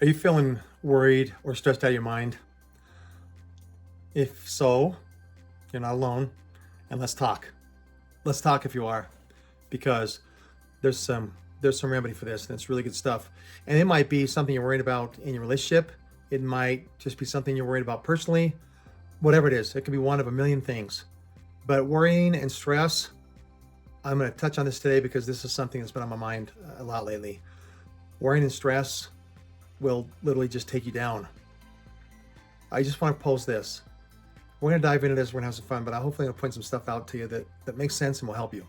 Are you feeling worried or stressed out of your mind? If so, you're not alone. And let's talk. Let's talk if you are, because there's some there's some remedy for this, and it's really good stuff. And it might be something you're worried about in your relationship. It might just be something you're worried about personally. Whatever it is, it could be one of a million things. But worrying and stress, I'm going to touch on this today because this is something that's been on my mind a lot lately. Worrying and stress will literally just take you down. I just want to pose this. We're going to dive into this. We're going to have some fun, but I hopefully going to point some stuff out to you that makes sense and will help you.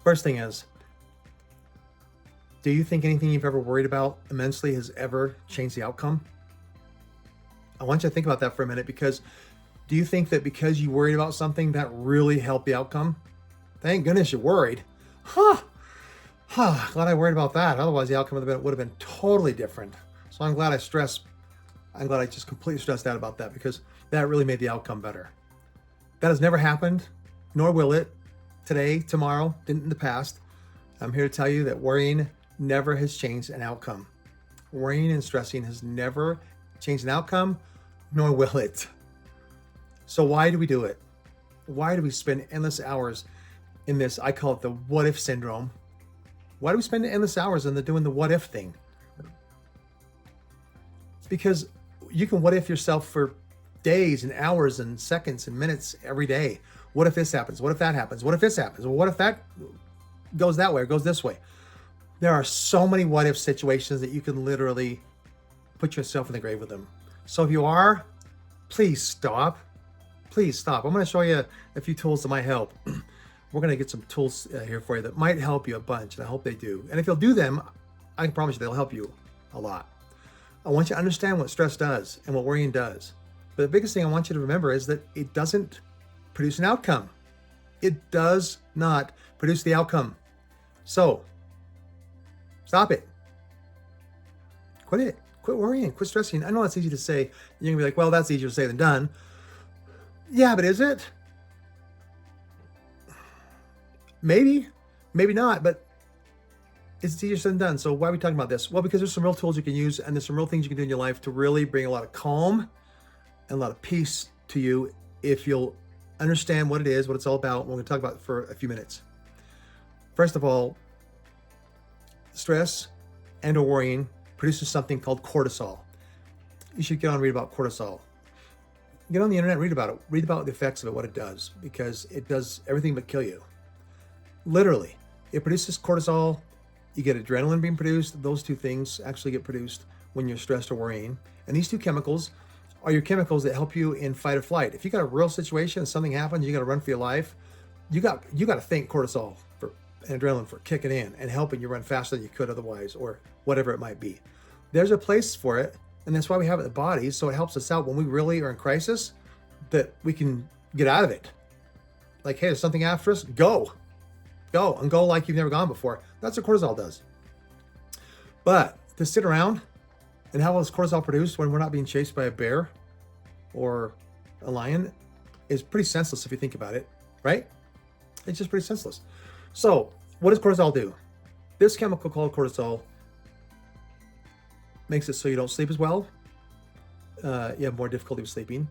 First thing is, do you think anything you've ever worried about immensely has ever changed the outcome? I want you to think about that for a minute, because do you think that because you worried about something that really helped the outcome? Thank goodness you worried. Glad I worried about that. Otherwise, the outcome would have been totally different. So I'm glad I just completely stressed out about that, because that really made the outcome better. That has never happened, nor will it today, tomorrow, didn't in the past. I'm here to tell you that worrying never has changed an outcome. Worrying and stressing has never changed an outcome, nor will it. So why do we do it? Why do we spend endless hours in this? I call it the what if syndrome. Why do we spend endless hours in doing the what if thing? It's because you can what if yourself for days and hours and seconds and minutes every day. What if this happens? What if that happens? What if this happens? Well, what if that goes that way or goes this way? There are so many what if situations that you can literally put yourself in the grave with them. So if you are, please stop. Please stop. I'm going to show you a few tools that might help. We're going to get some tools here for you that might help you a bunch, and I hope they do. And if you'll do them, I can promise you they'll help you a lot. I want you to understand what stress does and what worrying does. But the biggest thing I want you to remember is that it doesn't produce an outcome. It does not produce the outcome. So, stop it. Quit it. Quit worrying. Quit stressing. I know that's easy to say. You're going to be like, well, that's easier to say than done. Yeah, but is it? Maybe. Maybe not, but it's easier said than done. So why are we talking about this? Well, because there's some real tools you can use, and there's some real things you can do in your life to really bring a lot of calm and a lot of peace to you if you'll understand what it is, what it's all about. We're going to talk about it for a few minutes. First of all, stress and or worrying produces something called cortisol. You should get on and read about cortisol. Get on the internet, read about it. Read about the effects of it, what it does, because it does everything but kill you. Literally, it produces cortisol. You get adrenaline being produced. Those two things actually get produced when you're stressed or worrying. And these two chemicals are your chemicals that help you in fight or flight. If you got a real situation and something happens, you got to run for your life, you got to thank cortisol for and adrenaline for kicking in and helping you run faster than you could otherwise, or whatever it might be. There's a place for it, and that's why we have it in the body, so it helps us out when we really are in crisis, that we can get out of it. Like, hey, there's something after us, go and go like you've never gone before. That's what cortisol does. But to sit around and have all this cortisol produced when we're not being chased by a bear or a lion is pretty senseless if you think about it, right? It's just pretty senseless. So what does cortisol do? This chemical called cortisol makes it so you don't sleep as well. You have more difficulty with sleeping,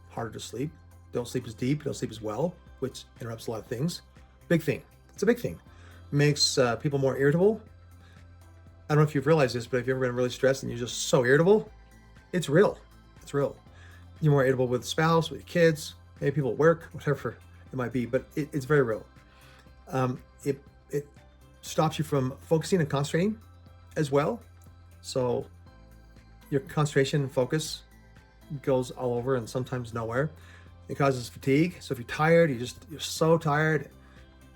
harder to sleep. Don't sleep as deep, don't sleep as well, which interrupts a lot of things. Big thing. It's a big thing. Makes people more irritable. I don't know if you've realized this, but if you've ever been really stressed and you're just so irritable, it's real. It's real. You're more irritable with the spouse, with your kids, maybe people at work, whatever it might be, but it's very real. It stops you from focusing and concentrating as well. So your concentration and focus goes all over and sometimes nowhere. It causes fatigue. So if you're tired, you're so tired.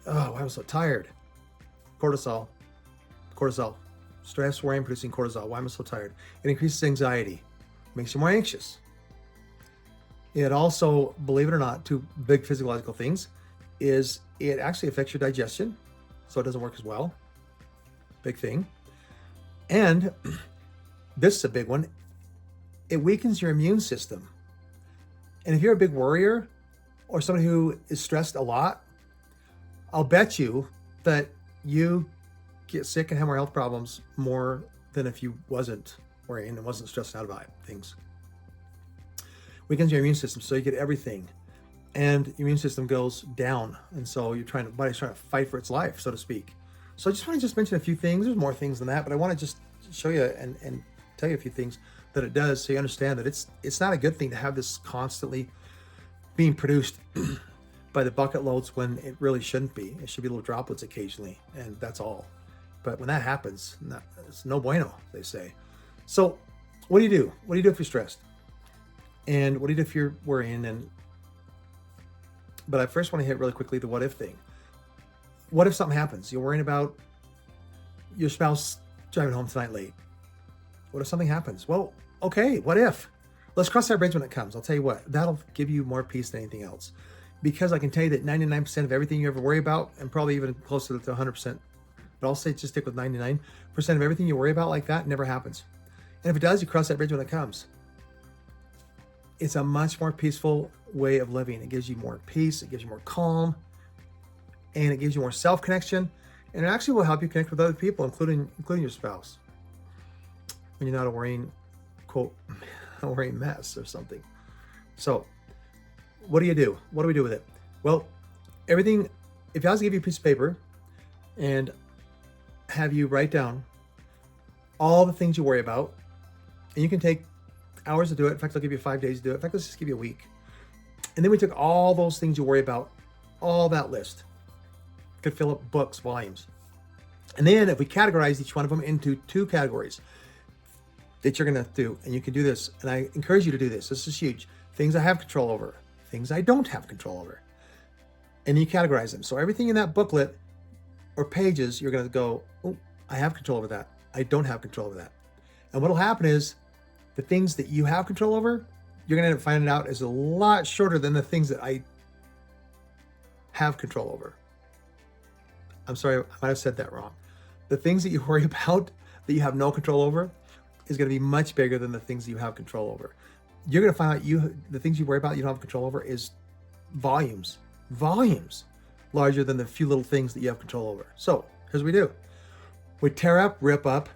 Oh, why am I so tired? Cortisol. Stress, worrying, producing cortisol. Why am I so tired? It increases anxiety, makes you more anxious. It also, believe it or not, two big physiological things is it actually affects your digestion, so it doesn't work as well. Big thing. And this is a big one. It weakens your immune system. And if you're a big worrier or somebody who is stressed a lot, I'll bet you that you get sick and have more health problems more than if you wasn't worrying and wasn't stressing out about things. Weakens your immune system, so you get everything. And your immune system goes down. And so body's trying to fight for its life, so to speak. So I just want to mention a few things. There's more things than that, but I want to just show you and tell you a few things that it does, so you understand that it's not a good thing to have this constantly being produced by the bucket loads when it really shouldn't be. It should be little droplets occasionally, and that's all. But when that happens, it's no bueno, they say. So what do you do? What do you do if you're stressed? And what do you do if you're worrying? But I first want to hit really quickly the what if thing. What if something happens? You're worrying about your spouse driving home tonight late. What if something happens? Well, okay, what if? Let's cross that bridge when it comes. I'll tell you what, that'll give you more peace than anything else. Because I can tell you that 99% of everything you ever worry about, and probably even closer to 100%, but I'll say just stick with 99% of everything you worry about like that never happens. And if it does, you cross that bridge when it comes. It's a much more peaceful way of living. It gives you more peace, it gives you more calm, and it gives you more self-connection, and it actually will help you connect with other people, including your spouse, when you're not a worrying, quote, a worrying mess or something. So what do you do? What do we do with it? Well, everything, if I was to give you a piece of paper and have you write down all the things you worry about, and you can take hours to do it. In fact, I'll give you 5 days to do it. In fact, let's just give you a week. And then we took all those things you worry about, all that list. Could fill up books, volumes. And then if we categorize each one of them into 2 categories that you're going to do, and you can do this, and I encourage you to do this. This is huge. Things I have control over, things I don't have control over. And you categorize them. So everything in that booklet or pages, you're going to go, oh, I have control over that. I don't have control over that. And what'll happen is the things that you have control over, you're going to end up finding out is a lot shorter than the things that I have control over. I'm sorry, I might have said that wrong. The things that you worry about that you have no control over is going to be much bigger than the things you have control over. You're going to find out the things you worry about you don't have control over is volumes larger than the few little things that you have control over. So here's what we do. We tear up, rip up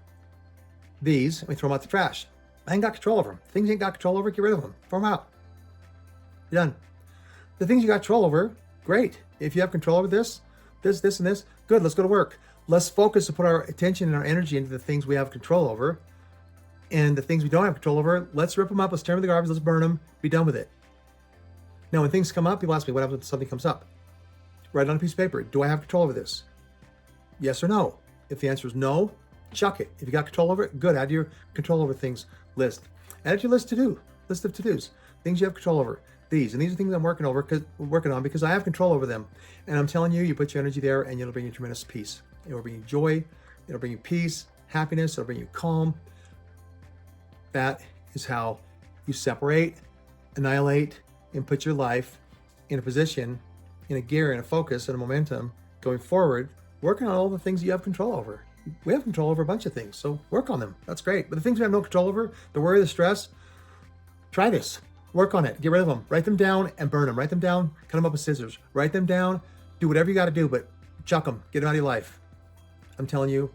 these, and we throw them out the trash. I ain't got control over them. Things you ain't got control over, get rid of them. Throw them out. You're done. The things you got control over, great. If you have control over this, and this, good, let's go to work. Let's focus and put our attention and our energy into the things we have control over. And the things we don't have control over, let's rip them up, let's tear them to the garbage, let's burn them, be done with it. Now, when things come up, people ask me, what happens when something comes up? Write it on a piece of paper. Do I have control over this? Yes or no? If the answer is no, chuck it. If you got control over it, good. Add your control over things list. Add your list of to-dos. Things you have control over. These. And these are things I'm working on because I have control over them. And I'm telling you, you put your energy there and it'll bring you tremendous peace. It will bring you joy. It'll bring you peace, happiness. It'll bring you calm. That is how you separate, annihilate, and put your life in a position, in a gear, in a focus, and a momentum going forward, working on all the things you have control over. We have control over a bunch of things, so work on them. That's great. But the things we have no control over, the worry, the stress, try this. Work on it. Get rid of them. Write them down and burn them. Write them down, cut them up with scissors. Write them down. Do whatever you got to do, but chuck them. Get them out of your life. I'm telling you,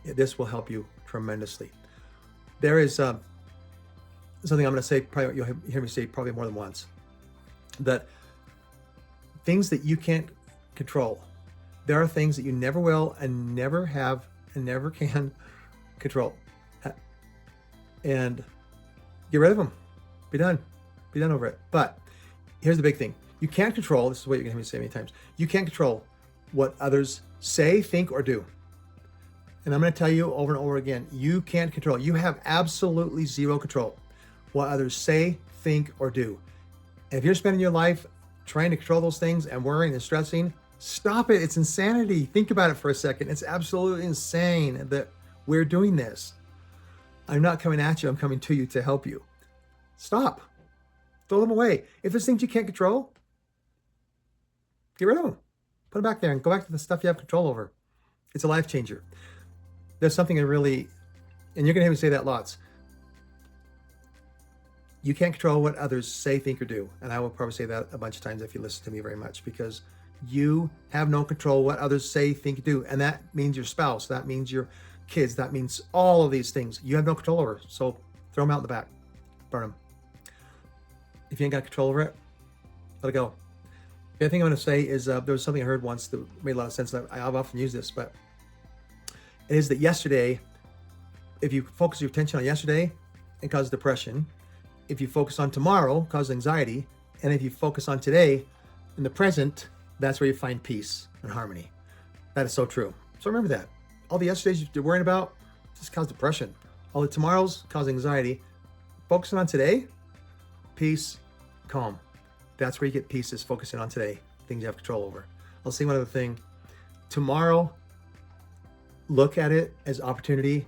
this will help you tremendously. There is something I'm going to say, probably you'll hear me say probably more than once, that things that you can't control, there are things that you never will and never have and never can control. And get rid of them. Be done. Be done over it. But here's the big thing. You can't control, this is what you're going to hear me say many times, you can't control what others say, think, or do. And I'm going to tell you over and over again, you can't control. You have absolutely zero control what others say, think, or do. And if you're spending your life trying to control those things and worrying and stressing, stop it. It's insanity. Think about it for a second. It's absolutely insane that we're doing this. I'm not coming at you. I'm coming to you to help you. Stop. Throw them away. If there's things you can't control, get rid of them. Put them back there and go back to the stuff you have control over. It's a life changer. There's something and you're going to hear me say that lots. You can't control what others say, think, or do. And I will probably say that a bunch of times if you listen to me very much, because you have no control what others say, think, do. And that means your spouse. That means your kids, that means all of these things you have no control over. So throw them out in the back, burn them. If you ain't got control over it, let it go. The other thing I'm going to say is there was something I heard once that made a lot of sense. That I've often used this, but it is that yesterday, if you focus your attention on yesterday, it causes depression. If you focus on tomorrow, it causes anxiety. And if you focus on today, in the present, that's where you find peace and harmony. That is so true. So remember that. All the yesterdays you're worrying about just cause depression. All the tomorrows cause anxiety. Focusing on today, peace, calm. That's where you get peace, is focusing on today, things you have control over. I'll say one other thing. Tomorrow, look at it as opportunity.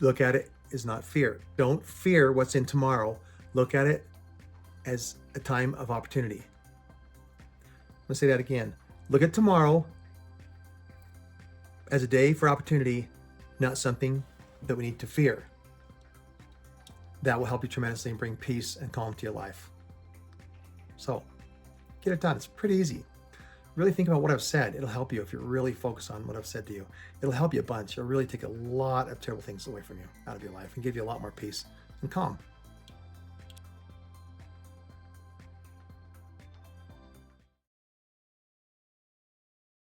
Look at it as not fear. Don't fear what's in tomorrow. Look at it as a time of opportunity. I'm going to say that again. Look at tomorrow as a day for opportunity, not something that we need to fear. That will help you tremendously and bring peace and calm to your life. So get it done. It's pretty easy. Really think about what I've said. It'll help you if you really focus on what I've said to you. It'll help you a bunch. It'll really take a lot of terrible things away from you, out of your life, and give you a lot more peace and calm.